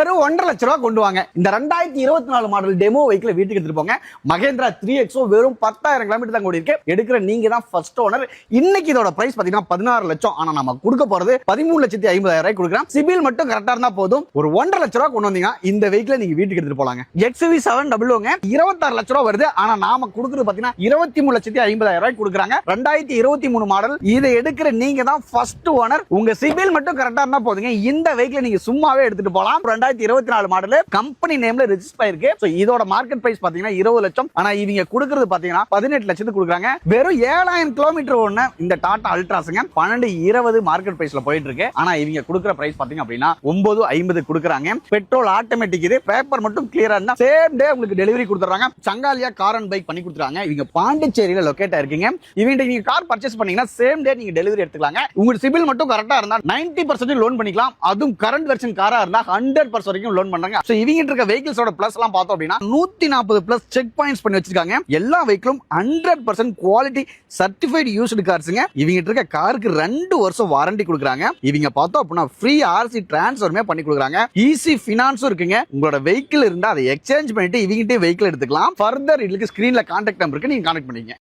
வெறும் 1.5 லட்ச ரூபாய் கொண்டு வாங்க. இந்த 2024 மாடல் டெமோ வெஹிக்கிள் வீட்டுக்கு எடுத்துட்டு போங்க. மகேந்திரா 3XO வெறும் 10,000 கிலோமீட்டர் தான் ஓடி இருக்கு. எடுக்கிற நீங்க தான் ஃபர்ஸ்ட் ஓனர். இன்னைக்கு இதோட பிரைஸ் பாத்தீங்கன்னா 16 லட்சம். ஆனா நம்ம கொடுக்க போறது 13,50,000 ரூபாய் கொடுக்குறோம். சிபில் மட்டும் கரெக்டா இருந்தா போதும். ஒரு 1.5 லட்ச ரூபாய் கொண்டு வந்தீங்கன்னா இந்த வெஹிக்கிளை நீங்க வீட்டுக்கு எடுத்துட்டு போலாங்க. XUV700 26 லட்ச ரூபாய் வருது. ஆனா நாம கொடுக்குறது பாத்தீங்கன்னா 23,50,000 ரூபாய் கொடுக்குறாங்க. 2023 மாடல். இதை எடுக்கிற நீங்க தான் ஃபர்ஸ்ட் ஓனர். உங்க சிபில் மட்டும் கரெக்டா இருந்தா போதுங்க. இந்த வெஹிக்கிளை நீங்க சும்மாவே எடுத்துட்டு போலாம். 2024 மாடல் கம்பெனி நேம்ல ரெஜிஸ்டர் ஆயிருக்கு. சோ இதோட மார்க்கெட் பிரைஸ் பாத்தீங்கன்னா 20 லட்சம். ஆனா இவங்க கொடுக்கிறது பாத்தீங்கன்னா 18 லட்சத்துக்கு கொடுக்குறாங்க. வெறும் 7000 கிலோமீட்டர் ஓடுன இந்த டாடா அல்ட்ராஸ்ங்க 12.20 மார்க்கெட் பிரைஸ்ல போயிட்டு இருக்கு. ஆனா இவங்க கொடுக்குற பிரைஸ் பாத்தீங்க அப்படின்னா 9.50 கொடுக்குறாங்க. Petrol automatic. இது பேப்பர் மட்டும் கிளியரா இருந்தா சேம் டே உங்களுக்கு டெலிவரி கொடுத்துறாங்க. சங்காலியா கார் அண்ட் பைக் பண்ணி கொடுத்துறாங்க. இவங்க பாண்டிச்சேரியில லொகேட் ஆயிருக்கீங்க. இவங்க நீங்க கார் பர்ச்சேஸ் பண்ணீங்கன்னா சேம் டே நீங்க டெலிவரி எடுத்துக்கலாங்க. உங்க சிபில் மட்டும் கரெக்டா இருந்தா 90% லோன் பண்ணிக்கலாம். அதுவும் கரண்ட் வெர்ஷன் காரா இருந்தா 100% வரைக்கும் லோன் பண்றாங்க. சோ இவங்க இருக்க வெஹிக்கிள்ஸோட பிளஸ் எல்லாம் பார்த்தோம் அப்படின்னா 140 பிளஸ் செக் பாயிண்ட்ஸ் பண்ணி வச்சிருக்காங்க. எல்லா வெஹிக்கிளும் 100% குவாலிட்டி சர்டிஃபைட் யூஸ்டு கார்ஸ்ங்க. இவங்க இருக்க காருக்கு 2 வருஷம் வாரண்டி கொடுக்குறாங்க. இவங்க பார்த்தோம் அப்படின்னா ஃப்ரீ RC டிரான்ஸ்ஃபர்மே பண்ணி கொடுக்குறாங்க. ஈஸி ஃபினான்ஸும் இருக்குங்க. உங்களோட வெஹிக்கிள் இருந்தா அதை எக்ஸ்சேஞ்ச் பண்ணிட்டு இவங்கிட்டே வெஹிக்கிள் எடுத்துக்கலாம். ஃபர்தர் இதுக்கு ஸ்கிரீன்ல கான்டாக்ட் நம்பர் இருக்கு, நீங்க கான்டாக்ட் பண்ணிக்கங்க.